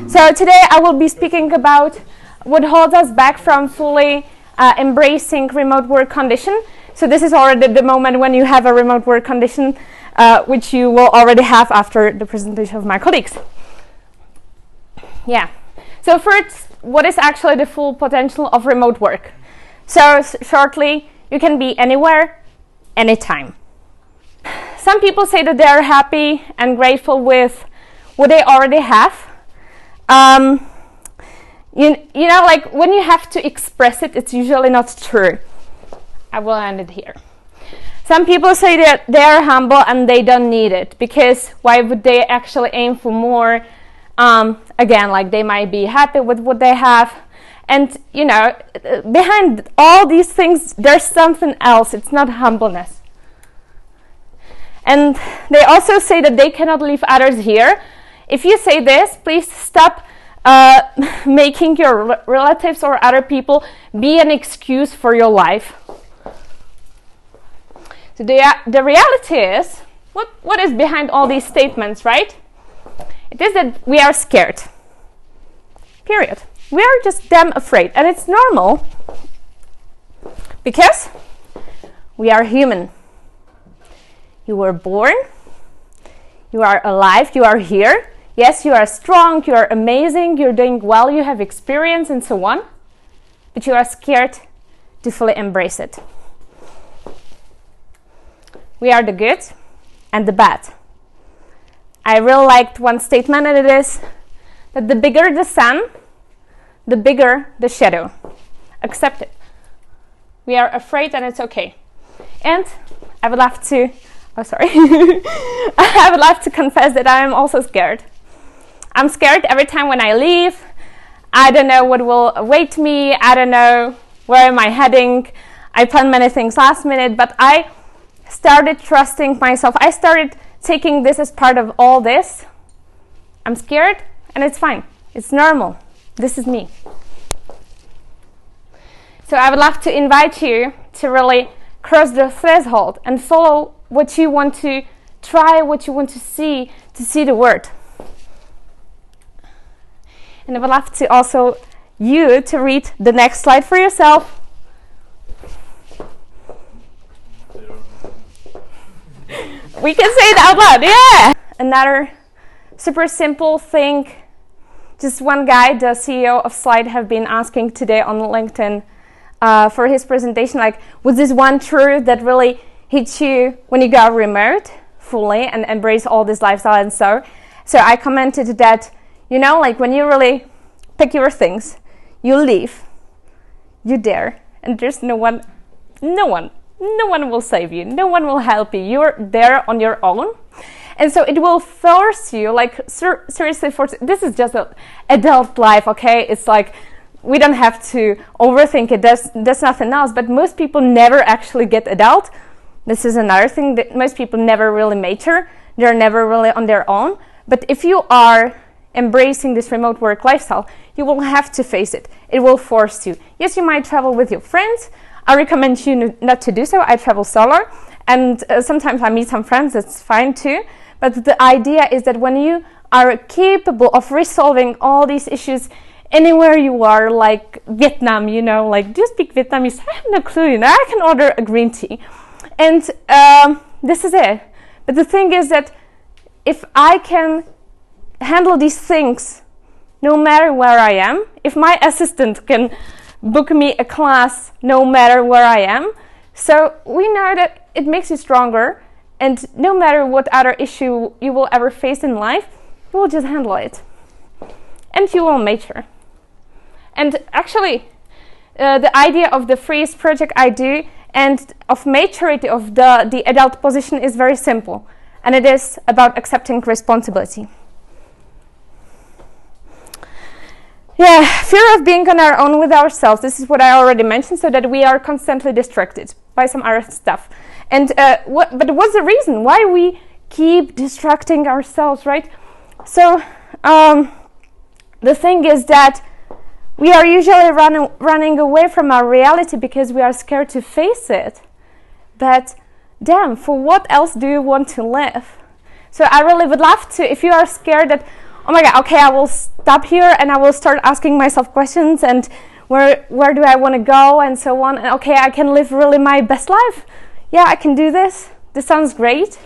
So today I will be speaking about what holds us back from fully embracing remote work condition. So this is already the moment when you have a remote work condition, which you will already have after the presentation of my colleagues. Yeah. So first, what is actually the full potential of remote work? So shortly, you can be anywhere, anytime. Some people say that they are happy and grateful with what they already have. You know, like when you have to express it, it's usually not true. I will end it here. Some people say that they are humble and they don't need it, because why would they actually aim for more? Again, like they might be happy with what they have. And, you know, behind all these things, there's something else. It's not humbleness. And they also say that they cannot leave others here. If you say this, please stop making your relatives or other people be an excuse for your life. So the reality is, what is behind all these statements, right? It is that we are scared. Period. We are just damn afraid, and it's normal because we are human. You were born, you are alive, you are here. Yes, you are strong, you are amazing, you're doing well, you have experience and so on, but you are scared to fully embrace it. We are the good and the bad. I really liked one statement, and it is that the bigger the sun, the bigger the shadow. Accept it. We are afraid, and it's okay. And I would love to, I would love to confess that I am also scared. I'm scared every time when I leave. I don't know what will await me. I don't know where am I heading. I plan many things last minute, but I started trusting myself. I started taking this as part of all this. I'm scared, and it's fine. It's normal. This is me. So I would love to invite you to really cross the threshold and follow what you want to try, what you want to see the word. And I would love to also you to read the next slide for yourself. We can say it out loud, yeah! Another super simple thing. Just one guy, the CEO of Slide, have been asking today on LinkedIn for his presentation, like, was this one truth that really hits you when you go remote fully and embrace all this lifestyle and so? So I commented that, you know, like when you really pick your things, you leave, you dare, and there's no one will save you, no one will help you. You're there on your own. And so it will force you, like seriously force. This is just an adult life, okay? It's like we don't have to overthink it. There's nothing else. But most people never actually get adult. This is another thing that most people never really mature. They're never really on their own. But if you are embracing this remote work lifestyle, you will have to face it. It will force you. Yes, you might travel with your friends. I recommend you not to do so. I travel solo, and sometimes I meet some friends. That's fine too. But the idea is that when you are capable of resolving all these issues anywhere you are, like Vietnam, you know, like, do you speak Vietnamese? I have no clue, you know, I can order a green tea. And this is it. But the thing is that if I can handle these things no matter where I am, if my assistant can book me a class no matter where I am, so we know that it makes you stronger. And no matter what other issue you will ever face in life, you will just handle it. And you will mature. And actually, the idea of the Freeist project I do and of maturity of the adult position is very simple. And it is about accepting responsibility. Yeah, fear of being on our own with ourselves. This is what I already mentioned, so that we are constantly distracted by some other stuff. And but what's the reason why we keep distracting ourselves, right? So the thing is that we are usually running away from our reality because we are scared to face it. But damn, for what else do you want to live? So I really would love to, if you are scared that oh my God, okay, I will stop here and I will start asking myself questions and where do I want to go and so on. And okay, I can live really my best life. Yeah, I can do this. This sounds great.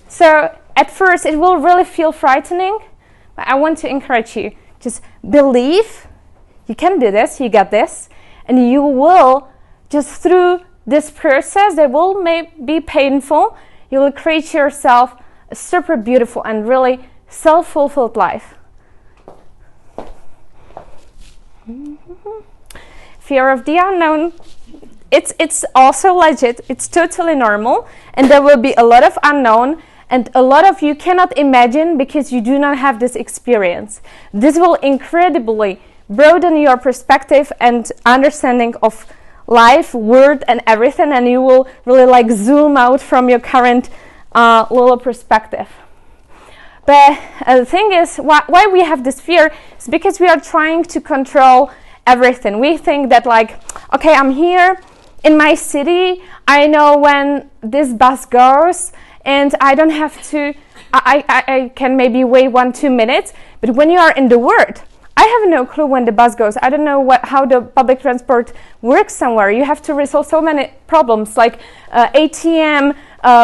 So at first it will really feel frightening, but I want to encourage you, just believe you can do this, you got this, and you will, just through this process that will be painful, you will create yourself a super beautiful and really self-fulfilled life. Fear of the unknown. It's also legit. It's totally normal, and there will be a lot of unknown, and a lot of you cannot imagine because you do not have this experience. This will incredibly broaden your perspective and understanding of life, world, and everything, and you will really like zoom out from your current little perspective. But the thing is, why we have this fear is because we are trying to control everything. We think that like, okay, I'm here in my city, I know when this bus goes, and I don't have to, I can maybe wait 1-2 minutes, but when you are in the world, I have no clue when the bus goes. I don't know how the public transport works somewhere. You have to resolve so many problems, like ATM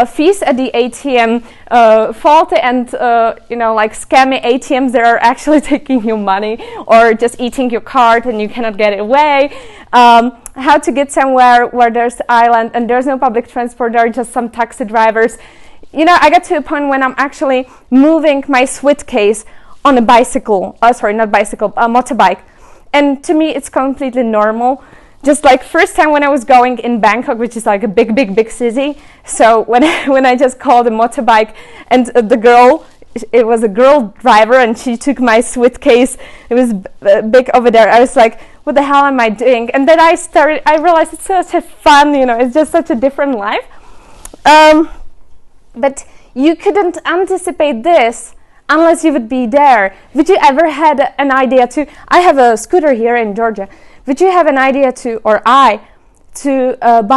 fees at the ATM, faulty and like scammy ATMs that are actually taking your money or just eating your card and you cannot get it away. How to get somewhere where there's island and there's no public transport. There are just some taxi drivers. I got to a point when I'm actually moving my suitcase on a bicycle, a motorbike. And to me, it's completely normal. Just like first time when I was going in Bangkok, which is like a big city. So when I just called a motorbike and it was a girl driver and she took my suitcase. It was big over there. I was like, what the hell am I doing? And then I realized it's such a fun, it's just such a different life. But you couldn't anticipate this unless you would be there. Would you ever had an idea I have a scooter here in Georgia. Would you have an idea to buy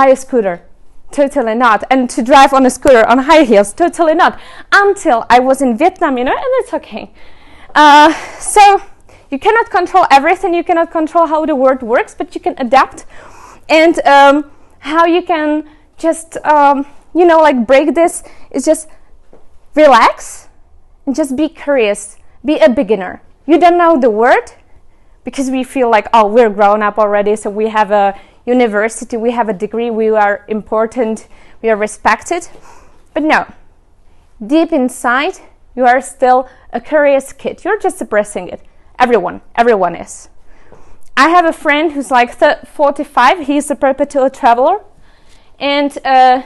a scooter? Totally not. And to drive on a scooter on high heels? Totally not. Until I was in Vietnam, and it's okay. So you cannot control everything. You cannot control how the world works, but you can adapt. And how you can just, break this is just relax. And just be curious, be a beginner. You don't know the word because we feel like, oh, we're grown up already, so we have a university, we have a degree, we are important, we are respected. But no, deep inside, you are still a curious kid. You're just suppressing it. Everyone is. I have a friend who's like 45, he's a Perpetual Traveler, and I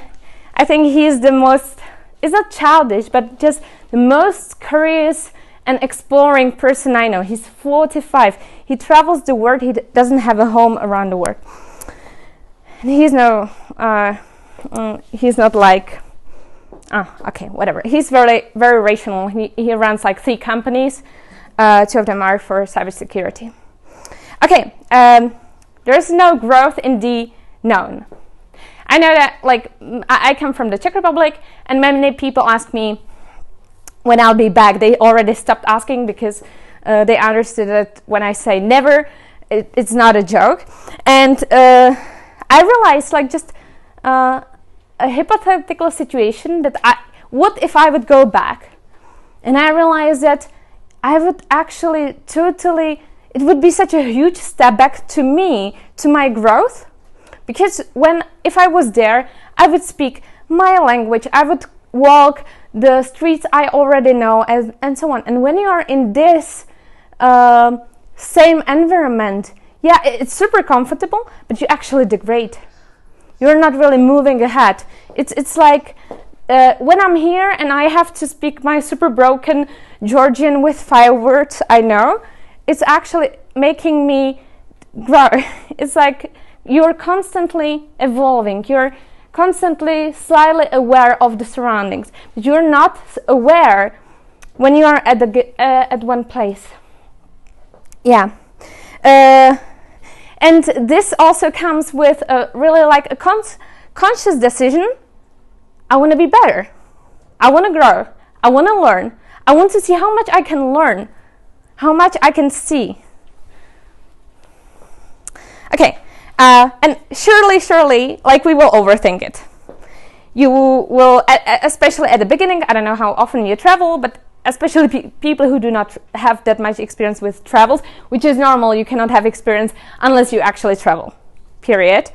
think he's the most, it's not childish, but just the most curious and exploring person I know. He's 45. He travels the world. He doesn't have a home around the world. And he's not like, okay, whatever. He's very, very rational. He runs like 3 companies. 2 of them are for cybersecurity. Okay, there's no growth in the known. I know that, like, I come from the Czech Republic, and many people ask me when I'll be back. They already stopped asking because they understood that when I say never, it's not a joke. And I realized, like, just a hypothetical situation that what if I would go back? And I realized that I would actually it would be such a huge step back to me, to my growth. Because if I was there, I would speak my language, I would walk the streets I already know, and so on. And when you are in this same environment, yeah, it's super comfortable, but you actually degrade. You're not really moving ahead. It's like when I'm here and I have to speak my super broken Georgian with 5 words I know, it's actually making me grow. It's like you're constantly evolving. You're constantly slightly aware of the surroundings, but you're not aware when you are at one place. Yeah. And this also comes with really like a conscious decision. I want to be better. I want to grow. I want to learn. I want to see how much I can learn, how much I can see. Okay, and surely, like, we will overthink it. You will, especially at the beginning, I don't know how often you travel, but especially people who do not have that much experience with travels, which is normal. You cannot have experience unless you actually travel, period.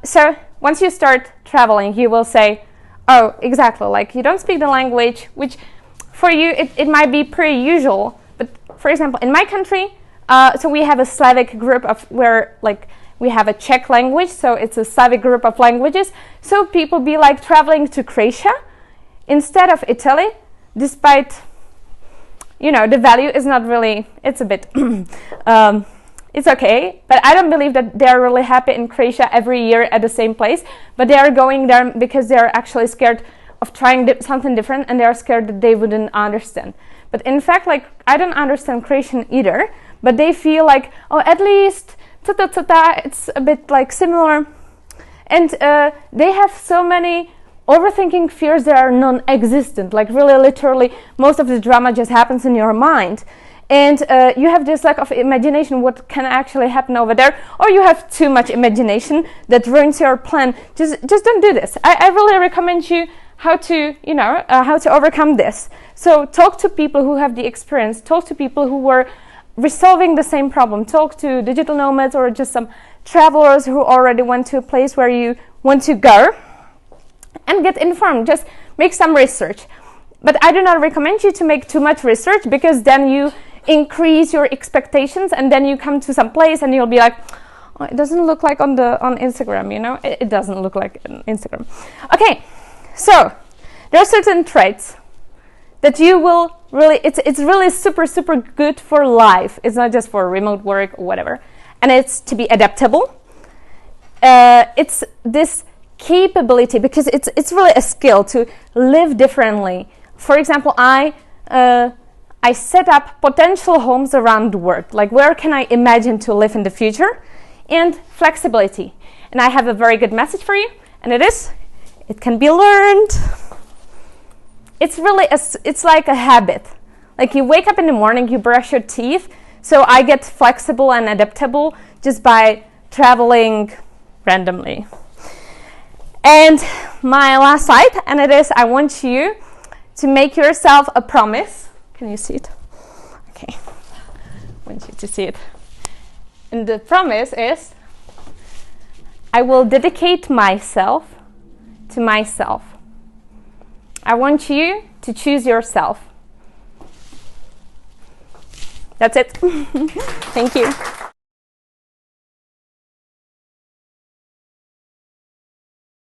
So once you start traveling, you will say, oh, exactly, like, you don't speak the language, which for you, it might be pretty usual. But for example, in my country, so we have a Slavic group of where, like, we have a Czech language, so it's a Slavic group of languages. So people be like traveling to Croatia instead of Italy, despite, you know, the value is not really, it's a bit, it's okay, but I don't believe that they're really happy in Croatia every year at the same place, but they are going there because they're actually scared of trying something different, and they are scared that they wouldn't understand. But in fact, like, I don't understand Croatian either, but they feel like, oh, at least it's a bit like similar, and they have so many overthinking fears that are non-existent. Like, really, literally, most of the drama just happens in your mind, and you have this lack of imagination what can actually happen over there, or you have too much imagination that ruins your plan. Just don't do this. I really recommend you how to, you know, how to overcome this. So talk to people who have the experience, talk to people who were resolving the same problem, talk to digital nomads or just some travelers who already went to a place where you want to go, and get informed. Just make some research. But I do not recommend you to make too much research, because then you increase your expectations, and then you come to some place and you'll be like, oh, it doesn't look like on Instagram, you know, it doesn't look like on Instagram. Okay, so there are certain traits that you will really, it's really super good for life. It's not just for remote work or whatever. And it's to be adaptable. It's this capability, because it's really a skill to live differently. For example, I set up potential homes around work. Like, where can I imagine to live in the future? And flexibility. And I have a very good message for you, and it can be learned. It's really, it's like a habit. Like, you wake up in the morning, you brush your teeth. So I get flexible and adaptable just by traveling randomly. And my last slide, and I want you to make yourself a promise. Can you see it? Okay. I want you to see it. And the promise is, I will dedicate myself to myself. I want you to choose yourself. That's it. Thank you.